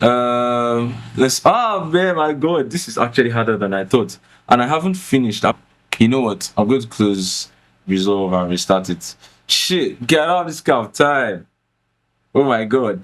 Let's. Ah, man, my God, this is actually harder than I thought, and I haven't finished. You know what? I'm going to close Resolve and restart it. Shit, get out of this kind of time. Oh my God.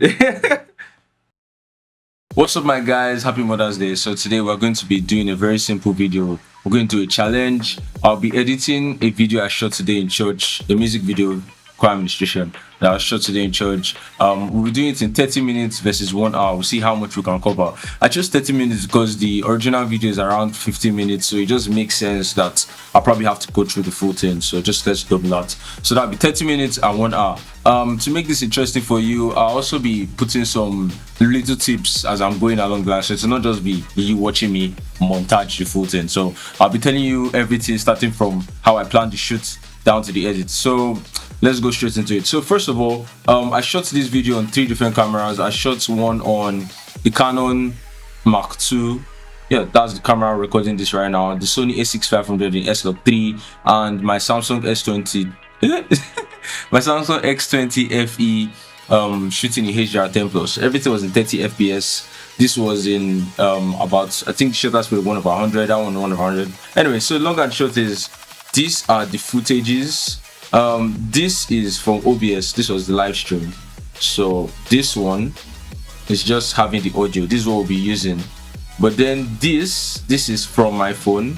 What's up, my guys? Happy Mother's Day. So today we're going to be doing a very simple video. We're going to do a challenge. I'll be editing a video I shot today in church, a music video, choir administration that I shot today in church. We'll be doing it in 30 minutes versus 1 hour. We'll see how much we can cover. I chose 30 minutes because the original video is around 15 minutes, so it just makes sense that I'll probably have to go through the full thing. So just let's double that. So that'll be 30 minutes and 1 hour. To make this interesting for you, I'll also be putting some little tips as I'm going along the line, so it's not just be you watching me montage the full thing. So I'll be telling you everything starting from how I plan the shoot down to the edit. So let's go straight into it. So first of all, I shot this video on 3 different cameras. I shot one on the Canon Mac 2. Yeah, that's the camera recording this right now. The Sony a6500, the S3, and my Samsung S20 my Samsung S20 FE shooting in HDR10 plus. Everything was in 30 fps. This was in about, I think the shutter speed one over 100, that one 100. Anyway, so long and short is these are the footages. This is from OBS. This was the live stream. So this one is just having the audio. This is what we'll be using. But then this is from my phone.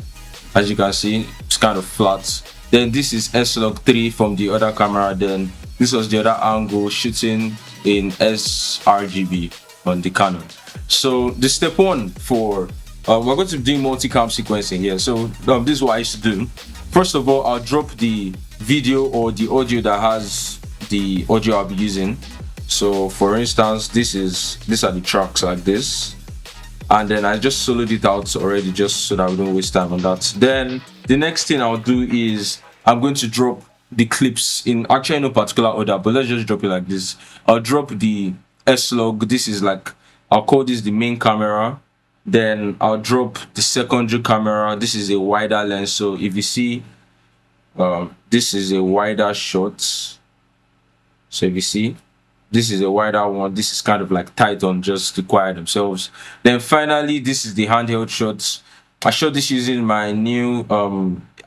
As you can see, it's kind of flat. Then this is S-Log3 from the other camera. Then this was the other angle shooting in sRGB on the Canon. So the step one for we're going to be doing multicam sequencing here. So this is what I used to do. First of all, I'll drop the video or the audio that has the audio I'll be using. So for instance, these are the tracks like this, and then I just soloed it out already just so that we don't waste time on that. Then the next thing I'll do is I'm going to drop the clips in actually no particular order, but let's just drop it like this. I'll drop the S-Log. This is like, I'll call this the main camera. Then I'll drop the secondary camera. This is a wider lens, so if you see this is a wider shot. So if you see, this is a wider one. This is kind of like tight on just the choir themselves. Then finally, this is the handheld shots. I shot this using my new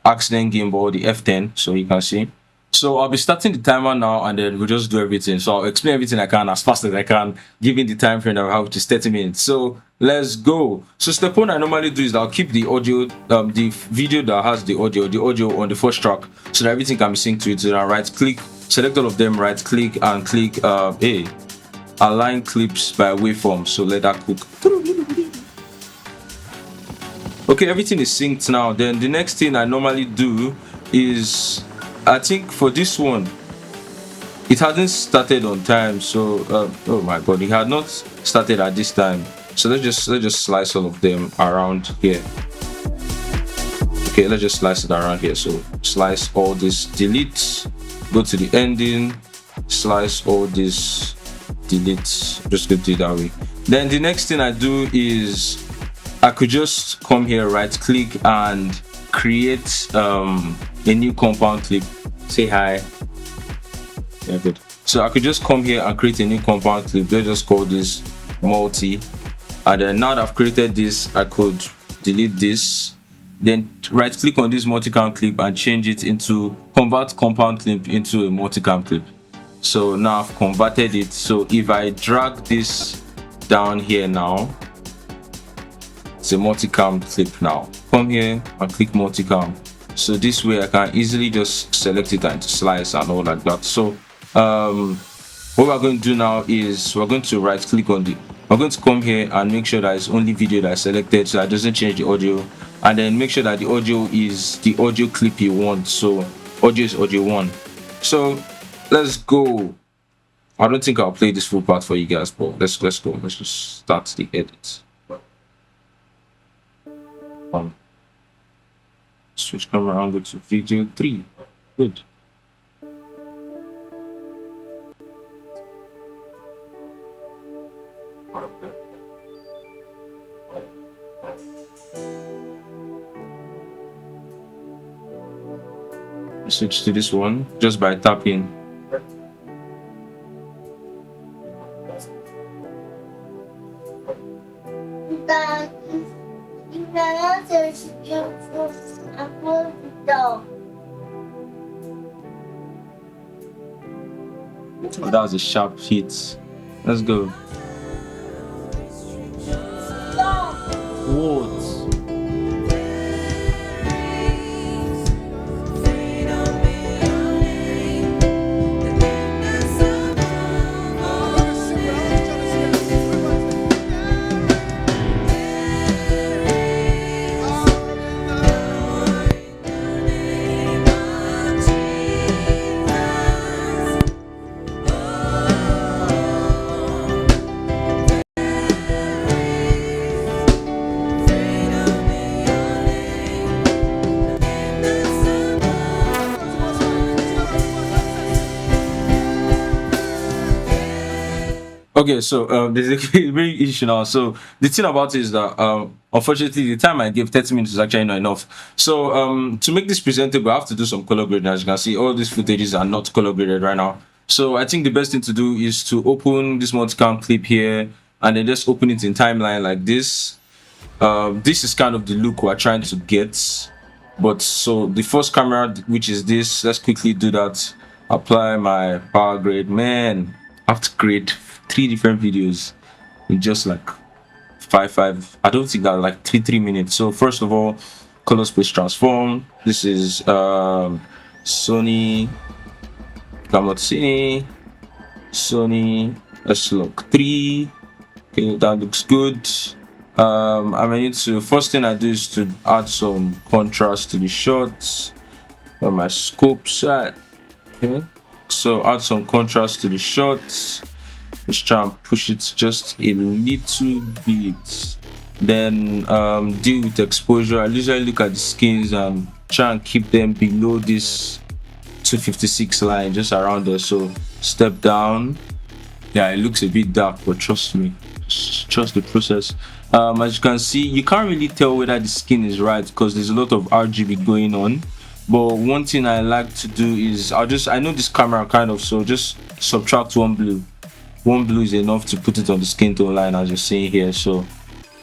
accident gimbal, the F10, so you can see. So I'll be starting the timer now, and then we'll just do everything. So I'll explain everything I can as fast as I can, given the time frame that we have, which is 30 minutes. So let's go. So step one I normally do is I'll keep the audio, the video that has the audio on the first track, so that everything can be synced to it. So I right click, select all of them, right click, and click align clips by waveforms. So let that cook. Okay, everything is synced now. Then the next thing I normally do is, I think for this one, it hadn't started on time. So oh my God, it had not started at this time. So let's just slice all of them around here. Okay, let's just slice it around here. So slice all this, delete, go to the ending, slice all this, delete. Just go to it that way. Then the next thing I do is I could just come here, right click, and create a new compound clip. Say hi. Yeah, good. So I could just come here and create a new compound clip. Let's just call this multi. And then now that I've created this, I could delete this. Then right click on this multicam clip and change it into, convert compound clip into a multicam clip. So now I've converted it. So if I drag this down here now, it's a multicam clip now. Come here and click multicam. So this way I can easily just select it and slice and all like that. So what we're going to do now is we're going to right click on the, we're going to come here and make sure that it's only video that I selected, so that doesn't change the audio, and then make sure that the audio is the audio clip you want. So audio is audio 1. So let's go. I don't think I'll play this full part for you guys, but let's go. Let's just start the edit. Switch camera angle to video 3. Good. Switch to this one just by tapping. Oh, that was a sharp hit. Let's go. What? Okay, so there's a very issue now. So the thing about it is that unfortunately the time I gave 30 minutes is actually not enough. So to make this presentable, I have to do some color grading. As you can see, all these footages are not color graded right now. So I think the best thing to do is to open this multicam clip here and then just open it in timeline like this. This is kind of the look we're trying to get. But so the first camera, which is this, let's quickly do that. Apply my power grade. Man, I have to grade 3 different videos in just like five. I don't think that like 3 minutes. So first of all, color space transform. This is Sony Galaxy Sony S20 okay, that looks good. I need to first thing I do is to add some contrast to the shots on my scope set. Okay, so add some contrast to the shots. Just try and push it just a little bit. Then deal with exposure. I usually look at the skins and try and keep them below this 256 line, just around there. So step down. Yeah, it looks a bit dark, but trust me, trust the process. As you can see, you can't really tell whether the skin is right because there's a lot of RGB going on. But one thing I like to do is I know this camera kind of, so just subtract one blue. One blue is enough to put it on the skin tone line, as you're seeing here. So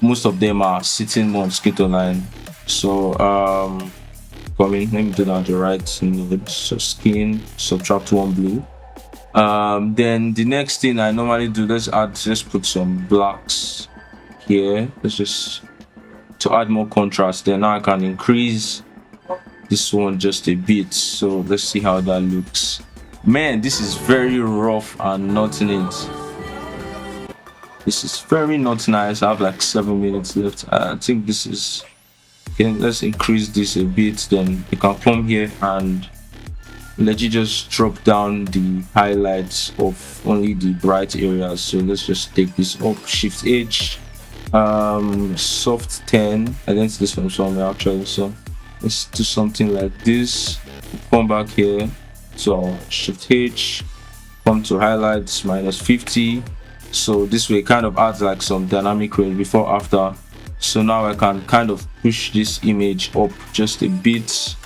most of them are sitting more on skin tone line. So let me do that the right node. So skin, subtract one blue. Then the next thing I normally do, let's put some blacks here. Let's just to add more contrast. Then now I can increase this one just a bit. So let's see how that looks. Man, this is very rough and not neat. This is very not nice. I have like 7 minutes left. I think this is okay. Let's increase this a bit. Then you can come here and let you just drop down the highlights of only the bright areas. So let's just take this up, shift H, soft 10. I didn't see this from somewhere actually, so let's do something like this. Come back here, so shift H, come to highlights, -50. So this way kind of adds like some dynamic range before after. So now I can kind of push this image up just a bit.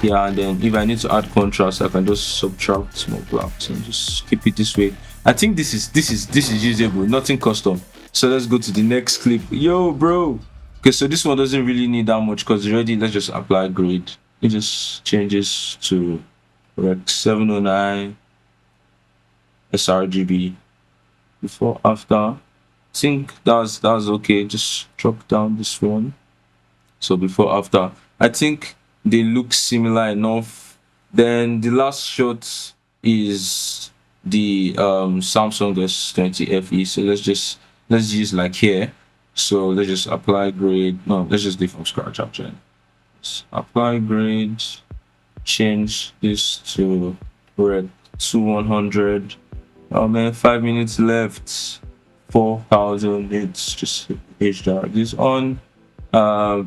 Yeah, and then if I need to add contrast, I can just subtract small blacks and just keep it this way. I think this is usable, nothing custom. So let's go to the next clip. Yo, bro. Okay, so this one doesn't really need that much because already let's just apply grade. It just changes to Rec 709 sRGB. Before after, I think that's okay. Just drop down this one. So before after, I think they look similar enough. Then the last shot is the Samsung S20 FE. So let's use like here. So let's just apply grade. No, let's just do from scratch actually. Let's apply grade, change this to Rec 2100. Oh man, 5 minutes left. 4000 nits. Just HDR this on.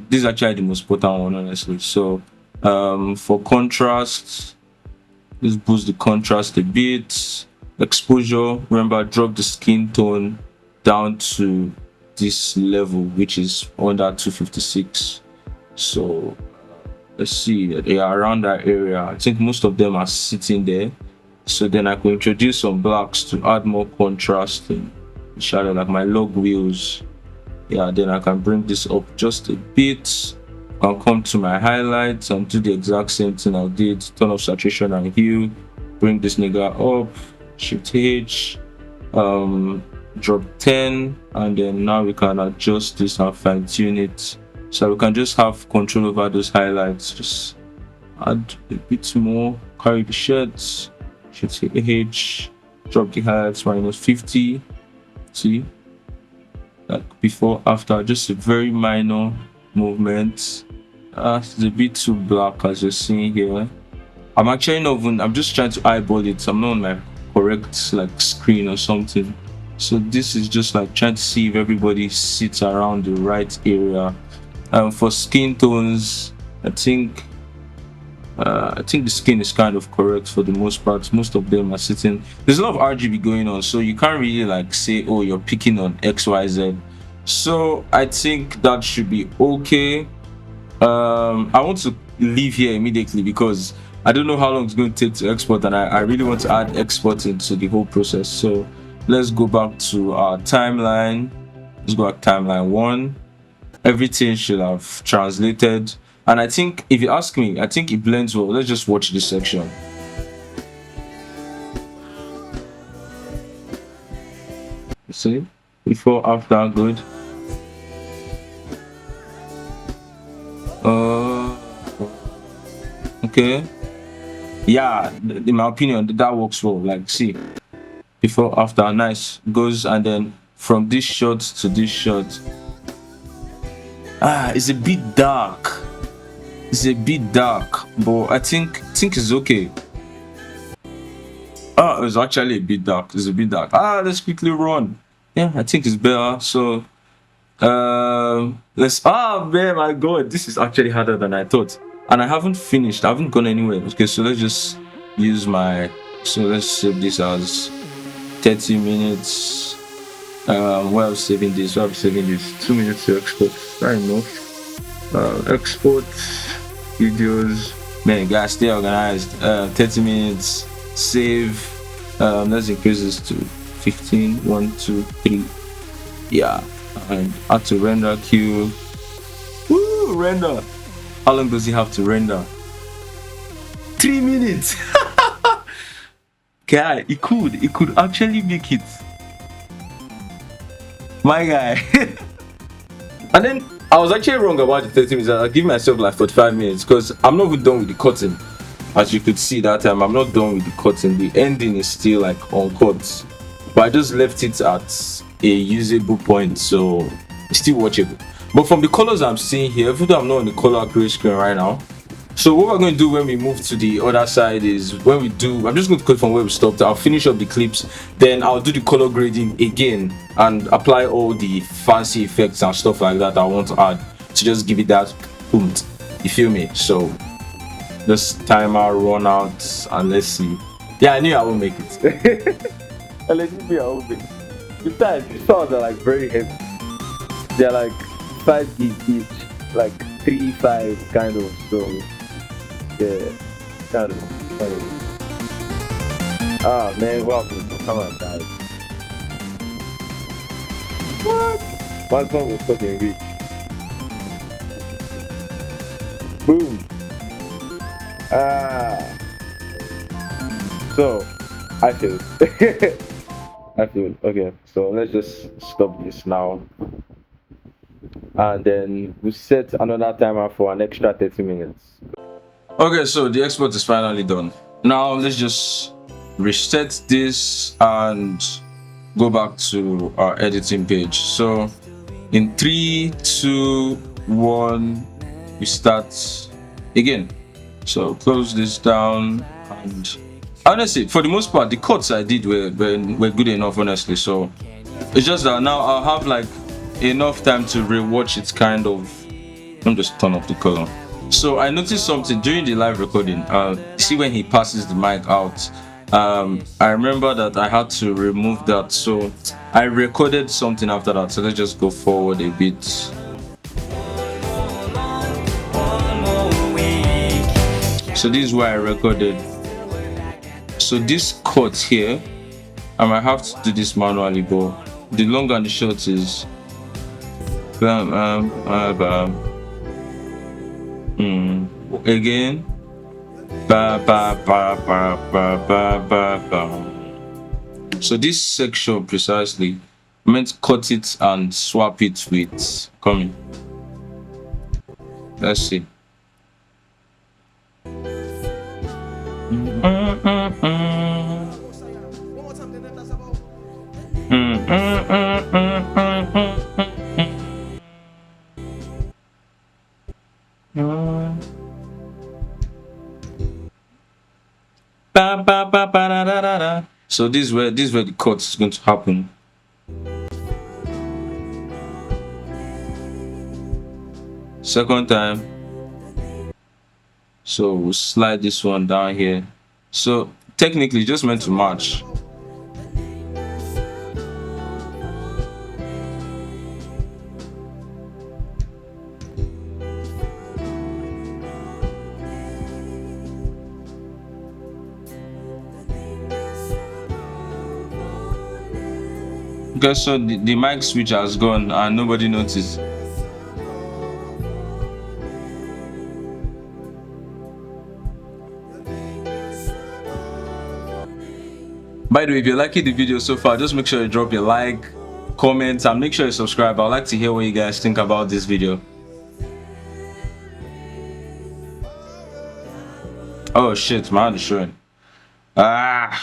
This is actually the most important one, honestly. So for contrast, let's boost the contrast a bit. Exposure, remember, drop the skin tone down to this level, which is under 256. So let's see, they are around that area. I think most of them are sitting there. So then I could introduce some blacks to add more contrast in shadow, like my log wheels. Yeah, then I can bring this up just a bit. I'll come to my highlights and do the exact same thing I did. Turn off saturation and hue, bring this nigga up, shift H, drop 10, and then now we can adjust this and fine tune it, so we can just have control over those highlights. Just add a bit more, carry the shirts, shift H, drop the highlights -50. See, like before, after, just a very minor movement. It's a bit too black as you're seeing here. I'm actually not even, I'm just trying to eyeball it. I'm not on my correct like screen or something. So this is just like trying to see if everybody sits around the right area. For skin tones, I think the skin is kind of correct for the most part. Most of them are sitting. There's a lot of RGB going on, so you can't really like say, oh, you're picking on XYZ. So I think that should be okay. I want to leave here immediately because I don't know how long it's going to take to export, and I really want to add export into the whole process. So let's go back to our timeline. Let's go back to timeline 1. Everything should have translated, and I think, if you ask me, I think it blends well. Let's just watch this section. See, before, after, good. Okay, yeah, in my opinion, that works well. Like, see, before, after, nice, goes, and then from this shot to this shot. It's a bit dark. It's a bit dark, but I think it's okay. It was actually a bit dark. It's a bit dark. Let's quickly run. Yeah, I think it's better. So let's, man, my god, this is actually harder than I thought, and I haven't finished. I haven't gone anywhere. Okay, so let's just use my, so let's save this as 30 minutes. While saving this, 2 minutes to export. Fair enough. Export videos. Man, guys, stay organized. 30 minutes. Save. Let's increase this to 15. 1, 2, 3. Yeah. And add to render queue. Woo, render. How long does he have to render? 3 minutes. Guy, it could actually make it. My guy. And then I was actually wrong about the 30 minutes. I'll give myself like 45 minutes because I'm not even done with the cutting. As you could see that time, I'm not done with the cutting. The ending is still like uncut, but I just left it at a usable point, so it's still watchable. But from the colors I'm seeing here, even though I'm not on the color grade screen right now, so what we're going to do when we move to the other side is, when we do, I'm just going to cut from where we stopped. I'll finish up the clips, then I'll do the color grading again and apply all the fancy effects and stuff like that I want to add to just give it that boom. You feel me? So this timer run out and let's see. Yeah, I knew I won't make it. Allegedly, I won't make it. Besides, the sounds are like very heavy. They're like 5 gig each, like 3-5 kind of. So yeah, kind of. Man, welcome. Come on, guys. What? My song was fucking weak. Boom. So I feel. I feel okay. So let's just stop this now, and then we set another timer for an extra 30 minutes. Okay, so the export is finally done. Now let's just reset this and go back to our editing page. So in 3, 2, 1, we start again. So close this down, and honestly, for the most part, the cuts I did were good enough, honestly. So it's just that now I'll have like enough time to rewatch it, kind of. Let me just turn off the color. So I noticed something during the live recording. See when he passes the mic out, I remember that I had to remove that, so I recorded something after that. So let's just go forward a bit. So this is where I recorded. So this cut here, I might have to do this manually, but the long and the short is Bam, bam. Again. Ba, ba, ba, ba, ba, ba, ba, ba. So this section precisely meant cut it and swap it with coming. Let's see. So this is where the cut is going to happen. Second time. So we'll slide this one down here. So technically just meant to match. Okay, so the mic switch has gone and nobody noticed. By the way, if you're liking the video so far, just make sure you drop your like, comment, and make sure you subscribe. I'd like to hear what you guys think about this video. Oh shit, my hand is showing. Down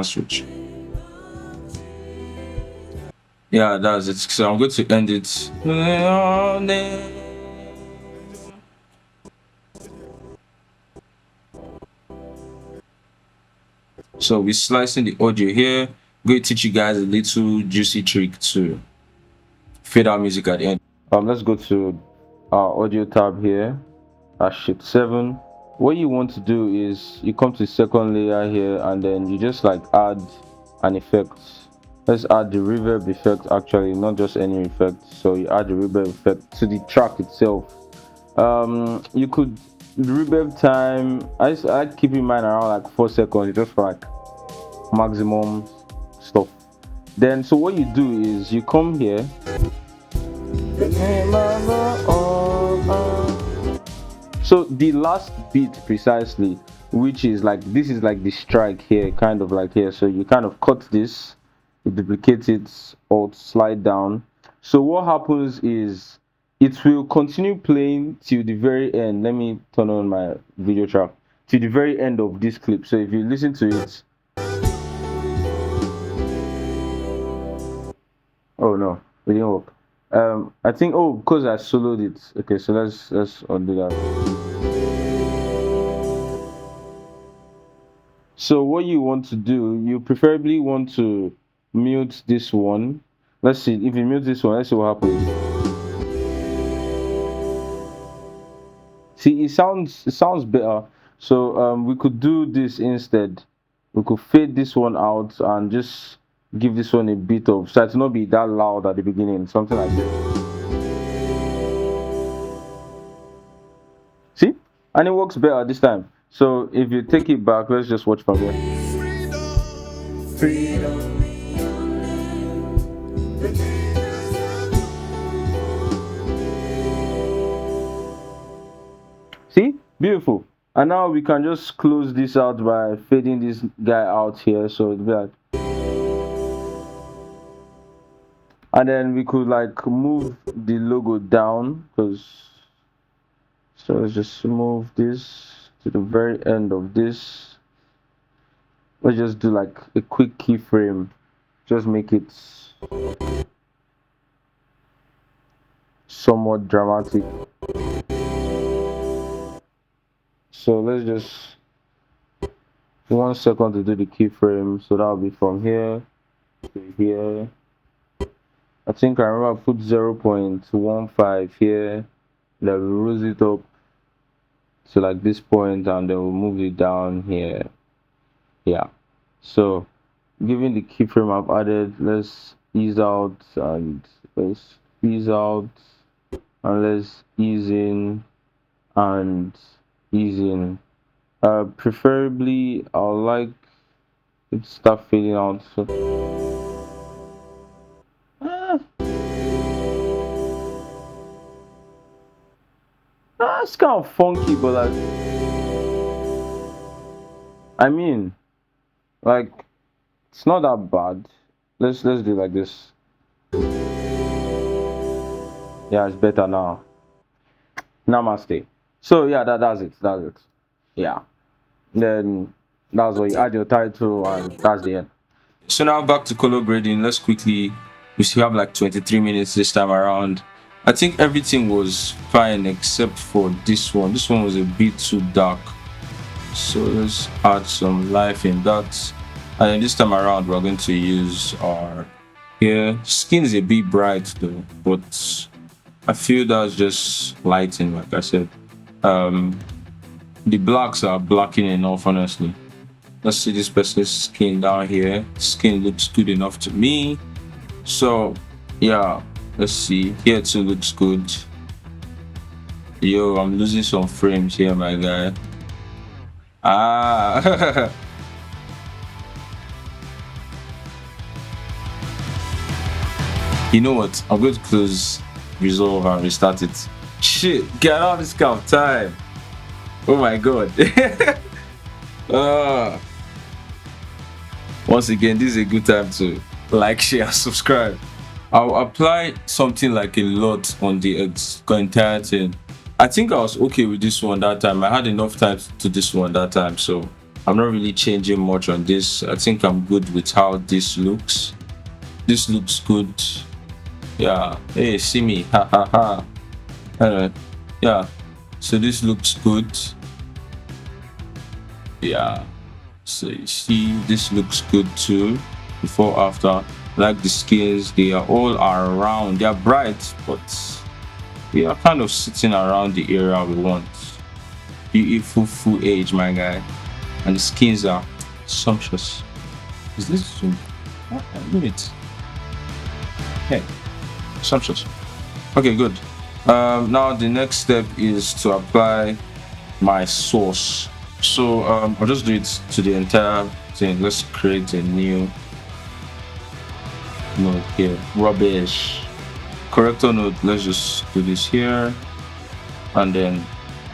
switch. Yeah, that's it. So I'm going to end it. So we're slicing the audio here. I'm going to teach you guys a little juicy trick to fade out music at the end. Let's go to our audio tab here at shift 7. What you want to do is you come to the second layer here and then you just like add an effect. Let's add the reverb effect, actually, not just any effect. So you add the reverb effect to the track itself. You could, the reverb time, I keep in mind around like 4 seconds, just for like maximum stuff. Then so what you do is you come here. So the last beat precisely, which is like, this is like the strike here, kind of like here. So you kind of cut this, you duplicate it, or slide down. So what happens is it will continue playing till the very end. Let me turn on my video track till the very end of this clip. So if you listen to it, oh no, it didn't work. I think, oh, because I soloed it. Okay, so let's undo that. So what you want to do, you preferably want to mute this one. Let's see, if you mute this one, let's see what happens. See, it sounds better. So we could do this instead. We could fade this one out and just give this one a bit of, so it's not be that loud at the beginning, something like this. See, and it works better this time. So if you take it back, let's just watch from here. Freedom. See, beautiful. And now we can just close this out by fading this guy out here. So it'll be like, and then we could like move the logo down, because, so let's just move this to the very end of this. Let's just do like a quick keyframe, just make it somewhat dramatic. So let's just 1 second to do the keyframe. So that'll be from here to here. I think I remember I put 0.15 here. Then we raise it up to like this point, and then we'll move it down here. Yeah. So given the keyframe I've added, let's ease out and let's ease out and let's ease in and ease in. Preferably I'll like it to start fading out. So It's kind of funky, but like, I mean, like, it's not that bad. Let's do it like this. Yeah, it's better now. Namaste. So yeah, that's it. Yeah. Then that's what you add your title, and that's the end. So now back to color grading. Let's quickly. We still have like 23 minutes this time around. I think everything was fine except for this one. This one was a bit too dark. So let's add some life in that. And then this time around, we're going to use our here. Skin is a bit bright though, but I feel that's just lighting, like I said. The blacks are blacking enough, honestly. Let's see this person's skin down here. Skin looks good enough to me. So yeah, let's see. Here too looks good. Yo, I'm losing some frames here, my guy. Ah. You know what? I'm going to close Resolve and restart it. Shit, get out of this kind of time. Oh my god. Once again, this is a good time to like, share, subscribe. I'll apply something like a lot on the entire thing. I think I was okay with this one that time. I had enough time to this one that time, so I'm not really changing much on this. I think I'm good with how this looks. This looks good. Yeah. Hey, see me. Ha ha ha. Anyway, yeah. So this looks good. Yeah. So you see, this looks good too. Before, after. Like the skins, they are all around. They are bright, but we are kind of sitting around the area we want. Beautiful full age, my guy. And the skins are sumptuous. Is this zoom? Wait. Hey, sumptuous. Okay, good. Now the next step is to apply my source. So I'll just do it to the entire thing. Let's create a new node here. Rubbish. Corrector node. Let's just do this here, and then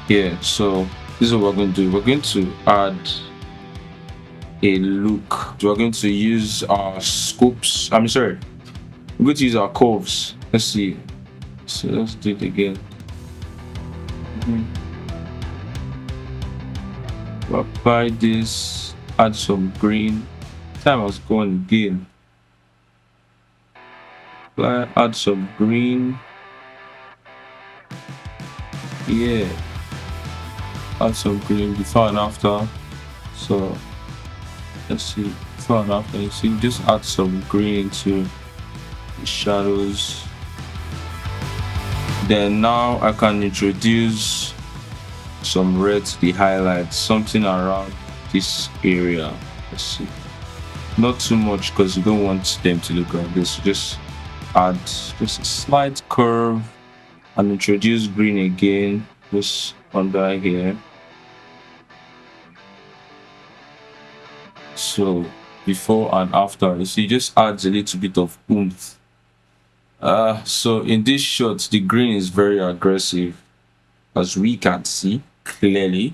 here. So this is what we're going to do. We're going to add a look. We're going to use our scopes. I'm sorry. We're going to use our curves. Let's see. So let's do it again. We'll apply this. Add some green. Time was going again. Add some green. Yeah. Add some green before and after. So let's see. Before and after. You see, just add some green to the shadows. Then now I can introduce some red to the highlights, something around this area. Let's see. Not too much because you don't want them to look like this. Just add just a slight curve and introduce green again, just under here. So before and after, you see, just adds a little bit of oomph. So in this shot, the green is very aggressive, as we can see clearly.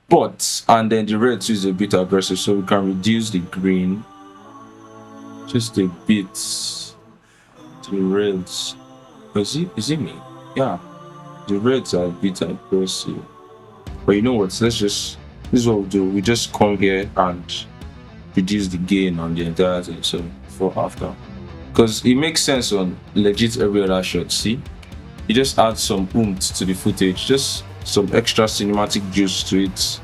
But and then the red too is a bit aggressive, so we can reduce the green just a bit to the reds. Is it me? Yeah, the reds are a bit aggressive. But you know what? This is what we'll do. We just come here and reduce the gain on the entire thing. So before after, because it makes sense on legit every other shot. See, you just add some oomph to the footage, just some extra cinematic juice to it.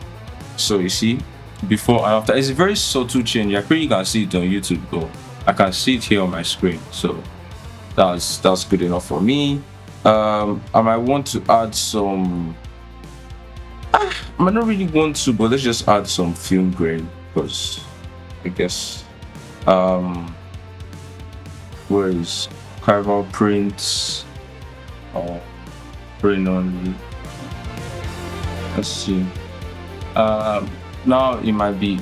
So you see, before and after, it's a very subtle change. I think you can see it on YouTube, though. I can see it here on my screen. So that's good enough for me. I might want to add some. I might not really want to, but let's just add some film grain, because I guess where is carval prints or print only? Let's see. Now it might be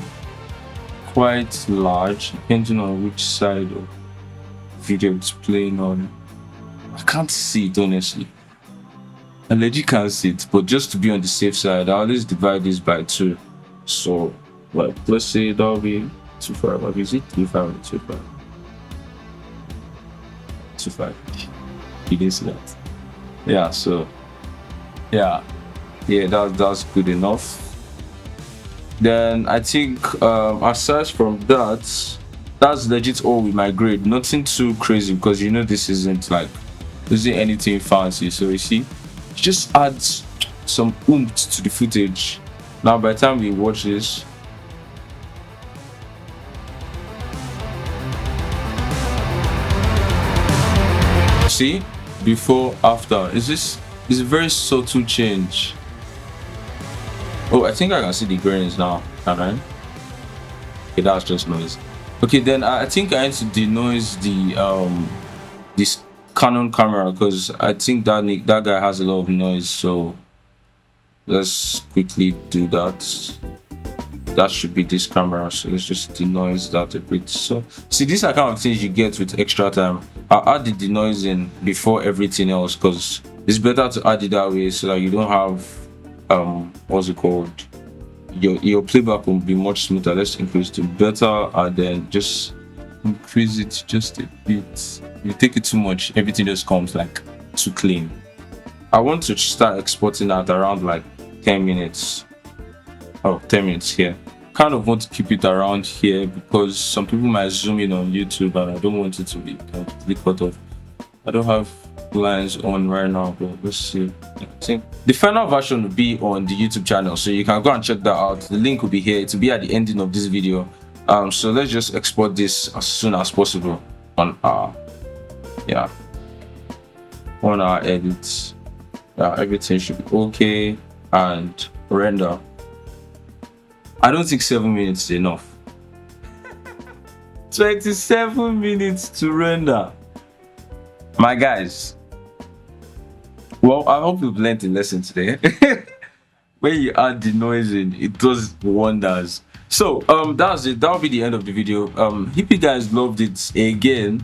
quite large depending on which side of video it's playing on. I can't see it honestly. I legit can't see it, but just to be on the safe side, I always divide this by 2. So, like, let's say that'll be 2.5. What is it? 3.5 and 2.5. 2.5. You didn't see that? Yeah, so, yeah, that's good enough. Then I think, aside from that, that's legit all with my grade. Nothing too crazy, because you know this isn't anything fancy. So you see, just adds some oomph to the footage. Now by the time we watch this, see, before, after, is a very subtle change. Oh, I think I can see the grains now, can I? Okay, that's just noise. Okay, then I think I need to denoise this Canon camera, because I think that guy has a lot of noise. So let's quickly do that. That should be this camera, so let's just denoise that a bit. So see, these are kind of things you get with extra time. I'll add the denoising before everything else, because it's better to add it that way, so that you don't have what's it called, your playback will be much smoother. Let's increase to better, and then just increase it just a bit. You take it too much, everything just comes like too clean. I want to start exporting at around like 10 minutes. Oh, 10 minutes here. Kind of want to keep it around here, because some people might zoom in on YouTube, and I don't want it to be completely cut off. I don't have lines on right now, but let's see. I think the final version will be on the YouTube channel, so you can go and check that out. The link will be here. It will be at the ending of this video. So let's just export this as soon as possible on our edits. Everything should be okay, and render. I don't think 7 minutes is enough. 27 minutes to render, my guys. Well, I hope you've learned a lesson today. When you add the noise in, it does wonders. So that's it. That'll be the end of the video. If you guys loved it again,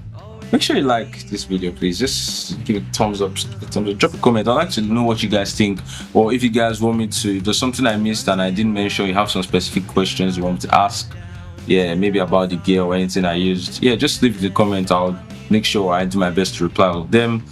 make sure you like this video, please. Just give it a thumbs up, drop a comment. I'd like to know what you guys think, or if you guys want me to, if there's something I missed and I didn't mention, you have some specific questions you want me to ask, maybe about the gear or anything I used, just leave the comment. I'll make sure I do my best to reply to them.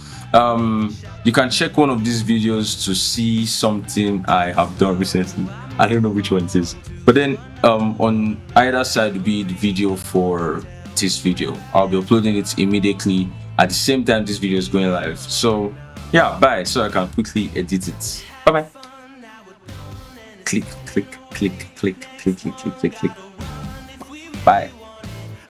You can check one of these videos to see something I have done recently. I don't know which one it is, but then on either side will be the video for this video. I'll be uploading it immediately at the same time this video is going live. So bye, so I can quickly edit it. Bye. Click. Bye.